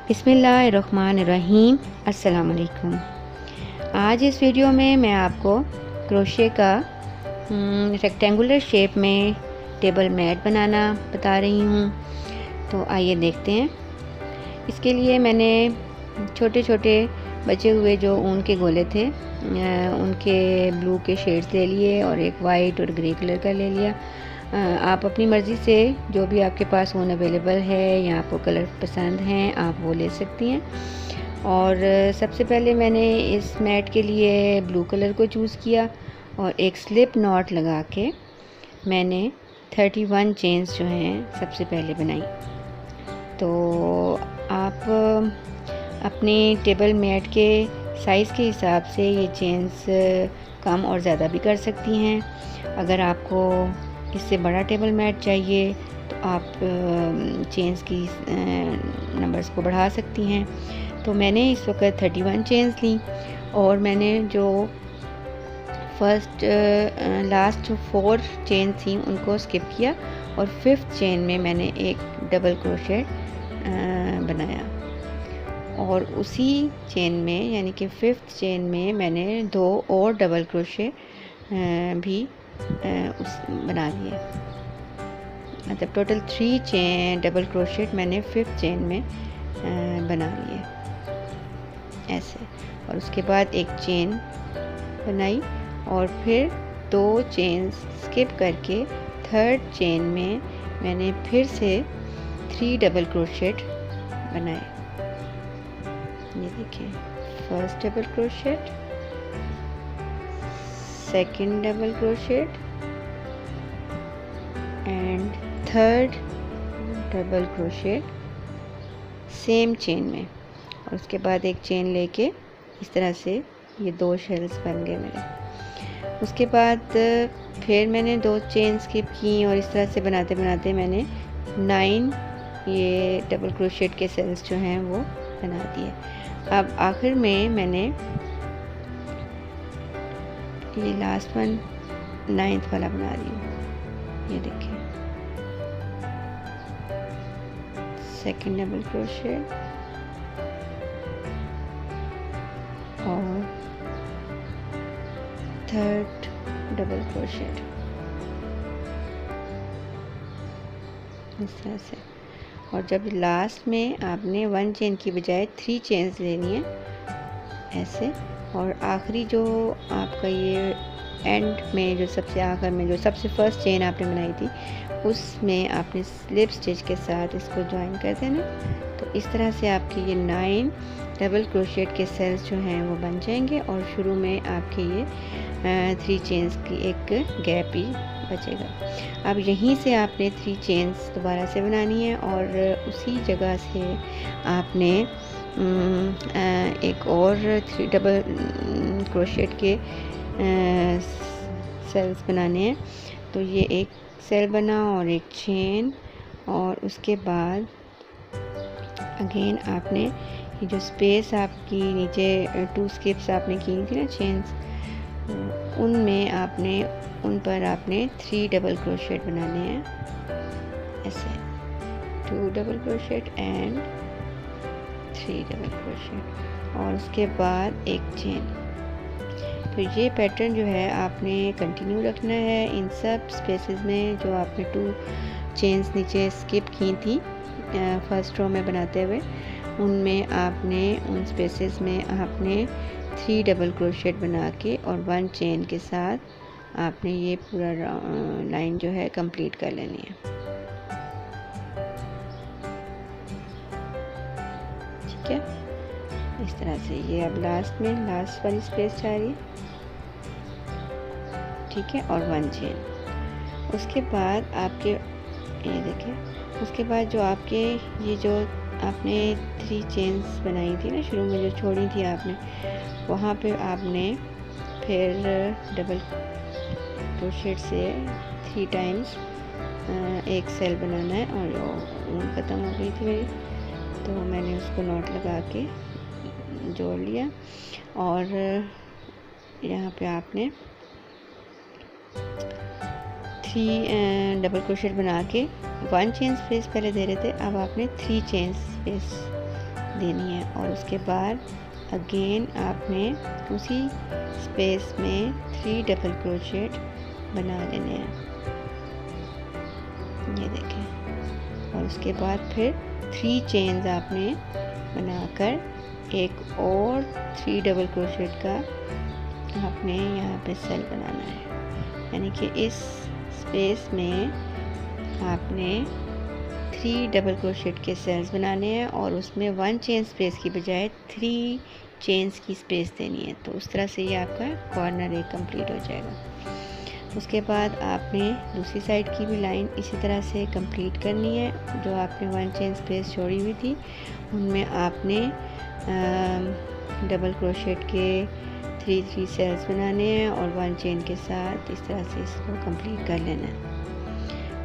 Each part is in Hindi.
बिस्मिल्लाहिर्रहमानिर्रहीम। अस्सलाम वालेकुम। आज इस वीडियो में मैं आपको क्रोशे का रेक्टेंगुलर शेप में टेबल मैट बनाना बता रही हूँ। तो आइए देखते हैं। इसके लिए मैंने छोटे छोटे बचे हुए जो ऊन के गोले थे उनके ब्लू के शेड्स ले लिए और एक वाइट और ग्रे कलर का ले लिया। आप अपनी मर्ज़ी से जो भी आपके पास ऊन अवेलेबल है या आपको कलर पसंद हैं आप वो ले सकती हैं। और सबसे पहले मैंने इस मैट के लिए ब्लू कलर को चूज़ किया और एक स्लिप नॉट लगा के मैंने 31 चेन्स जो हैं सबसे पहले बनाई। तो आप अपने टेबल मैट के साइज़ के हिसाब से ये चेन्स कम और ज़्यादा भी कर सकती हैं। अगर आपको इससे बड़ा टेबल मैट चाहिए तो आप चेन्स की नंबर्स को बढ़ा सकती हैं। तो मैंने इस वक्त 31 चेन्स ली और मैंने जो लास्ट 4 चेन थी उनको स्किप किया और 5th चेन में मैंने एक डबल क्रोशेट बनाया और उसी चेन में यानी कि 5th चेन में मैंने 2 और डबल क्रोशे भी बना लिए। मतलब टोटल 3 चेन डबल क्रोशेट मैंने 5th चेन में बना लिए ऐसे। और उसके बाद एक चेन बनाई और फिर 2 चेन स्किप करके 3rd चेन में मैंने फिर से 3 डबल क्रोशेट बनाए। ये देखिए, first double crochet, second double crochet and 3rd double crochet same chain में। और उसके बाद एक चेन लेके इस तरह से ये 2 शेल्स बन गए मेरे। उसके बाद फिर मैंने 2 चेन स्किप की और इस तरह से बनाते बनाते मैंने 9 ये डबल क्रोशेट के सेल्स जो हैं वो बना दिए। अब आखिर में मैंने ये लास्ट वन 9th वाला बना रही हूँ। ये देखिए, सेकंड डबल क्रोशेट और 3rd डबल क्रोशेट इस तरह से। और जब लास्ट में आपने 1 चेन की बजाय 3 चेन्स लेनी है ऐसे। और आखिरी जो आपका ये एंड में जो सबसे आखिर में जो सबसे फर्स्ट चेन आपने बनाई थी उसमें आपने स्लिप स्टिच के साथ इसको ज्वाइन कर देना। तो इस तरह से आपके ये 9 डबल क्रोशेट के सेल्स जो हैं वो बन जाएंगे और शुरू में आपके ये 3 चेन्स की एक गैप ही बचेगा। अब यहीं से आपने 3 चेन्स दोबारा से बनानी है और उसी जगह से आपने एक और 3 डबल क्रोशेट के सेल्स बनाने हैं। तो ये एक सेल बना और एक चेन और उसके बाद अगेन आपने ये जो स्पेस आपकी नीचे 2 स्किप्स आपने की थी ना चेन्स, उनमें आपने उन पर आपने 3 डबल क्रोशेट बनाने हैं ऐसे। 2 double crochet and 3 double crochet और उसके बाद एक चेन। तो ये पैटर्न जो है आपने कंटिन्यू रखना है इन सब स्पेसेस में जो आपने 2 चेन्स नीचे स्किप की थी फर्स्ट रो में बनाते हुए। उनमें आपने उन स्पेसेस में आपने 3 डबल क्रोशेट बना के और 1 चेन के साथ आपने ये पूरा लाइन जो है कंप्लीट कर लेनी है। ठीक है, इस तरह से ये अब लास्ट वाली स्पेस जा रही है। ठीक है, और 1 चेन। उसके बाद आपके ये देखिए, उसके बाद जो आपके ये जो आपने 3 चेन्स बनाई थी ना शुरू में जो छोड़ी थी आपने, वहाँ पे आपने फिर डबल क्रोशेट से 3 टाइम्स एक सेल बनाना है। और ऊन ख़त्म हो गई थी मेरी तो मैंने उसको नॉट लगा के जोड़ लिया और यहाँ पे आपने 3 डबल क्रोशेट बना के 1 चेन स्पेस पहले दे रहे थे, अब आपने 3 चेन स्पेस देनी है। और उसके बाद अगेन आपने उसी स्पेस में 3 डबल क्रोशेट बना लेने हैं, ये देखें। और उसके बाद फिर 3 चेन्स आपने बनाकर एक और 3 डबल क्रोशेट का आपने यहाँ पे सेल बनाना है, यानी कि इस स्पेस में आपने 3 डबल क्रोशेट के सेल्स बनाने हैं और उसमें 1 चेन स्पेस की बजाय 3 चेन्स की स्पेस देनी है। तो उस तरह से ये आपका कॉर्नर एक कंप्लीट हो जाएगा। उसके बाद आपने दूसरी साइड की भी लाइन इसी तरह से कंप्लीट करनी है। जो आपने 1 चेन स्पेस छोड़ी हुई थी उनमें आपने डबल क्रोशेट के 3 सेल्स बनाने हैं और 1 चेन के साथ इस तरह से इसको कंप्लीट कर लेना है।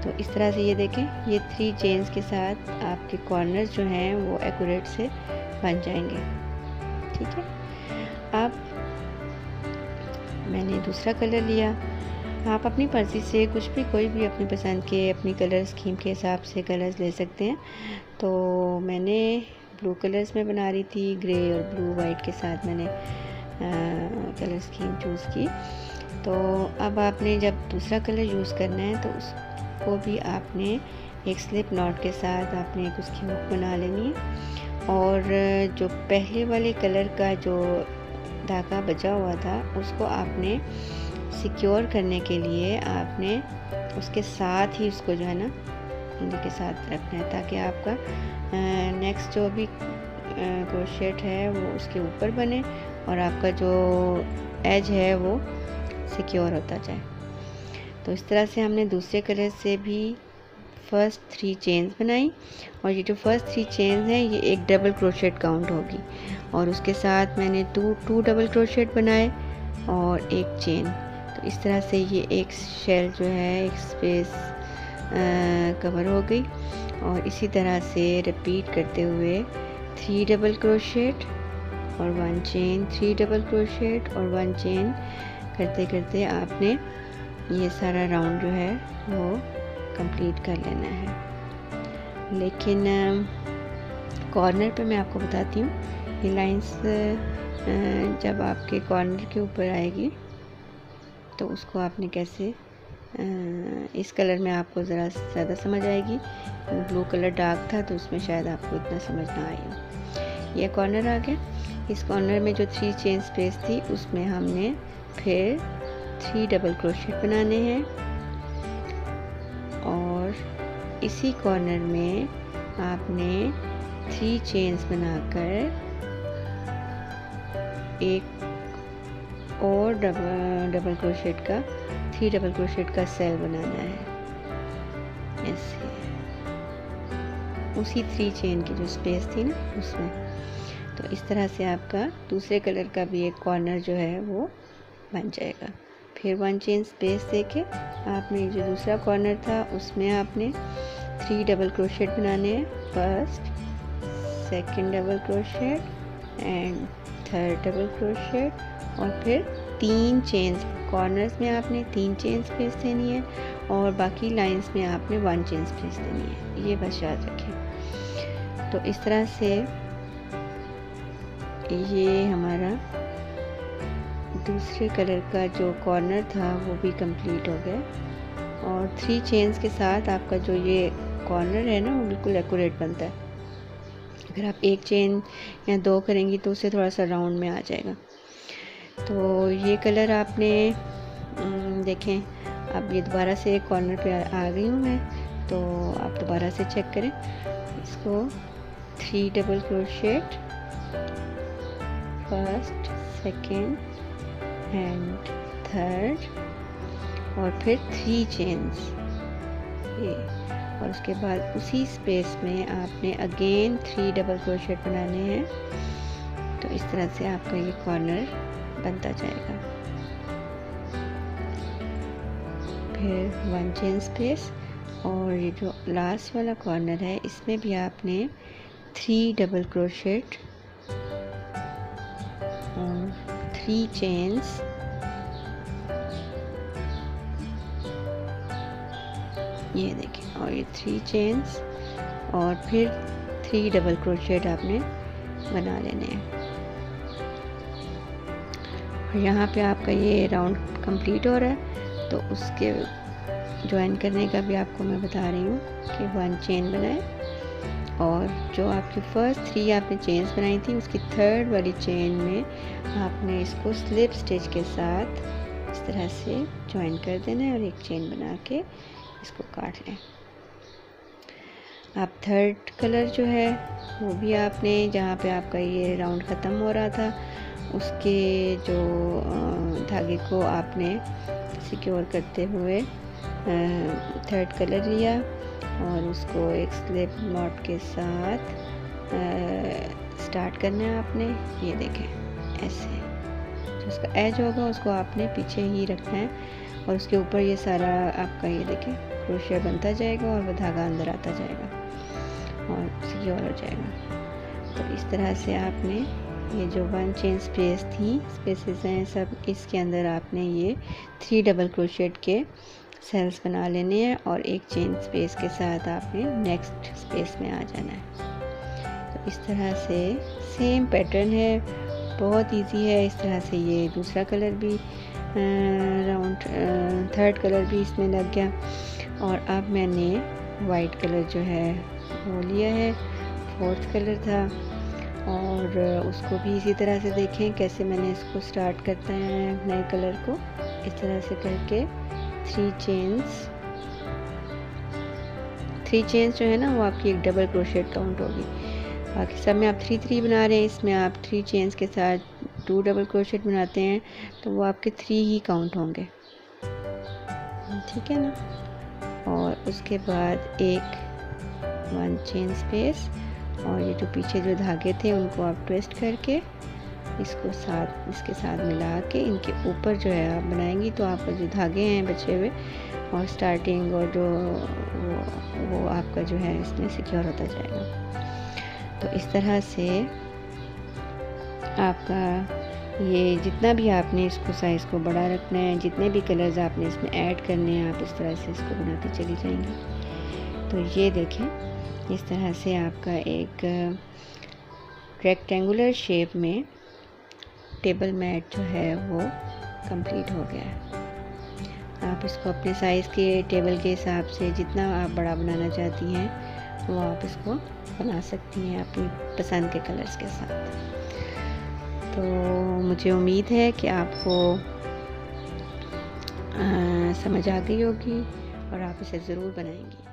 तो इस तरह से ये देखें, ये 3 चेन्स के साथ आपके कॉर्नर्स जो हैं वो एक्यूरेट से बन जाएंगे। ठीक है, अब मैंने दूसरा कलर लिया। आप अपनी मर्ज़ी से कुछ भी, कोई भी अपनी पसंद के अपनी कलर स्कीम के हिसाब से कलर्स ले सकते हैं। तो मैंने ब्लू कलर्स में बना रही थी, ग्रे और ब्लू वाइट के साथ मैंने कलर स्कीम चूज़ की। तो अब आपने जब दूसरा कलर यूज़ करना है तो उसको भी आपने एक स्लिप नॉट के साथ आपने एक उसकी हुक बना लेनी है। और जो पहले वाले कलर का जो धागा बचा हुआ था उसको आपने सिक्योर करने के लिए आपने उसके साथ ही उसको जो है ना उनके साथ रखना है, ताकि आपका नेक्स्ट जो भी क्रोशेट है वो उसके ऊपर बने और आपका जो एज है वो सिक्योर होता जाए। तो इस तरह से हमने दूसरे कलर से भी फर्स्ट 3 चेन्स बनाई और ये जो फर्स्ट 3 चेन्स हैं ये एक डबल क्रोशेट काउंट होगी। और उसके साथ मैंने 2 डबल क्रोशेट बनाए और एक चेन। तो इस तरह से ये एक शेल जो है एक स्पेस कवर हो गई। और इसी तरह से रिपीट करते हुए 3 डबल क्रोशेट और 1 चेन, 3 डबल क्रोशेट और 1 चेन करते करते आपने ये सारा राउंड जो है वो कंप्लीट कर लेना है। लेकिन कॉर्नर पे मैं आपको बताती हूँ, ये लाइंस जब आपके कॉर्नर के ऊपर आएगी तो उसको आपने कैसे इस कलर में आपको ज़रा ज़्यादा समझ आएगी। ब्लू कलर डार्क था तो उसमें शायद आपको इतना समझ ना आई हो। ये कॉर्नर आ गया। इस कॉर्नर में जो 3 चेन स्पेस थी उसमें हमने फिर 3 डबल क्रोशेट बनाने हैं और इसी कॉर्नर में आपने 3 चेन्स बनाकर एक और डबल क्रोशेट का 3 डबल क्रोशेट का सेल बनाना है ऐसे, उसी 3 चेन की जो स्पेस थी ना उसमें। तो इस तरह से आपका दूसरे कलर का भी एक कॉर्नर जो है वो बन जाएगा। फिर 1 चेन स्पेस देके आपने जो दूसरा कॉर्नर था उसमें आपने 3 डबल क्रोशेट बनाने हैं, first, second double crochet and third double crochet. और फिर 3 चेन्स कॉर्नर्स में आपने 3 चेन स्पेस देनी है और बाकी लाइंस में आपने 1 चेन स्पेस देनी है, ये बस याद रखें। तो इस तरह से ये हमारा दूसरे कलर का जो कॉर्नर था वो भी कंप्लीट हो गया। और 3 चेन्स के साथ आपका जो ये कॉर्नर है ना वो बिल्कुल एक्यूरेट बनता है। अगर आप 1 चेन या 2 करेंगी तो उससे थोड़ा सा राउंड में आ जाएगा। तो ये कलर आपने देखें, अब ये दोबारा से कॉर्नर पे आ गई हूँ मैं, तो आप दोबारा से चेक करें इसको। 3 double crochet, first, second and third, और फिर 3 चेन्स ये। और उसके बाद उसी स्पेस में आपने अगेन 3 डबल क्रोशेट बनाने हैं। तो इस तरह से आपका ये कॉर्नर बनता जाएगा। फिर 1 चेन स्पेस और ये जो लास्ट वाला कॉर्नर है इसमें भी आपने 3 डबल क्रोशेट और 3 चेन्स ये देखें, और ये 3 चेन्स और फिर 3 डबल क्रोशेट आपने बना लेने हैं। और यहाँ पे आपका ये राउंड कंप्लीट हो रहा है, तो उसके ज्वाइन करने का भी आपको मैं बता रही हूँ कि 1 चेन बनाएं, और जो आपकी फर्स्ट 3 आपने चेन्स बनाई थी, उसकी थर्ड वाली चेन में आपने इसको स्लिप स्टिच के साथ इस तरह से ज्वाइन कर देना है और एक चेन बना के इसको काट लें। आप थर्ड कलर जो है वो भी आपने, जहाँ पे आपका ये राउंड ख़त्म हो रहा था, उसके जो धागे को आपने सिक्योर करते हुए थर्ड कलर लिया और उसको एक स्लिप नॉट के साथ स्टार्ट करना है आपने। ये देखें, ऐसे जो उसका एज होगा उसको आपने पीछे ही रखना है और उसके ऊपर ये सारा आपका ये देखें क्रोशिया बनता जाएगा और वो धागा अंदर आता जाएगा और सिक्योर हो जाएगा। तो इस तरह से आपने ये जो 1 चेन स्पेसेस हैं सब, इसके अंदर आपने ये 3 डबल क्रोशिएट के सेल्स बना लेने हैं और एक चेन स्पेस के साथ आपने नेक्स्ट स्पेस में आ जाना है। तो इस तरह से सेम पैटर्न है, बहुत इजी है। इस तरह से ये दूसरा कलर भी राउंड थर्ड कलर भी इसमें लग गया। और अब मैंने वाइट कलर जो है वो लिया है, फोर्थ कलर था, और उसको भी इसी तरह से देखें कैसे मैंने इसको स्टार्ट करते हैं नए कलर को। इस तरह से करके 3 चेन्स जो है ना वो आपकी एक डबल क्रोशेट काउंट होगी। बाकी सब में आप 3 बना रहे हैं, इसमें आप 3 चेन्स के साथ 2 डबल क्रोशेट बनाते हैं तो वो आपके 3 ही काउंट होंगे, ठीक है ना। और उसके बाद एक 1 चेन स्पेस, और ये जो पीछे जो धागे थे उनको आप ट्विस्ट करके इसके साथ मिला के इनके ऊपर जो है आप बनाएंगी, तो आपका जो धागे हैं बचे हुए और स्टार्टिंग और जो वो आपका जो है इसमें सिक्योर होता जाएगा। तो इस तरह से आपका ये जितना भी आपने इसको साइज़ को बड़ा रखना है, जितने भी कलर्स आपने इसमें ऐड करने हैं, आप इस तरह से इसको बनाते चली जाएंगी। तो ये देखें, इस तरह से आपका एक रेक्टेंगुलर शेप में टेबल मैट जो है वो कंप्लीट हो गया है। आप इसको अपने साइज़ के टेबल के हिसाब से जितना आप बड़ा बनाना चाहती हैं वो आप इसको बना सकती हैं अपनी पसंद के कलर्स के साथ। तो मुझे उम्मीद है कि आपको समझ आ गई होगी और आप इसे ज़रूर बनाएंगी।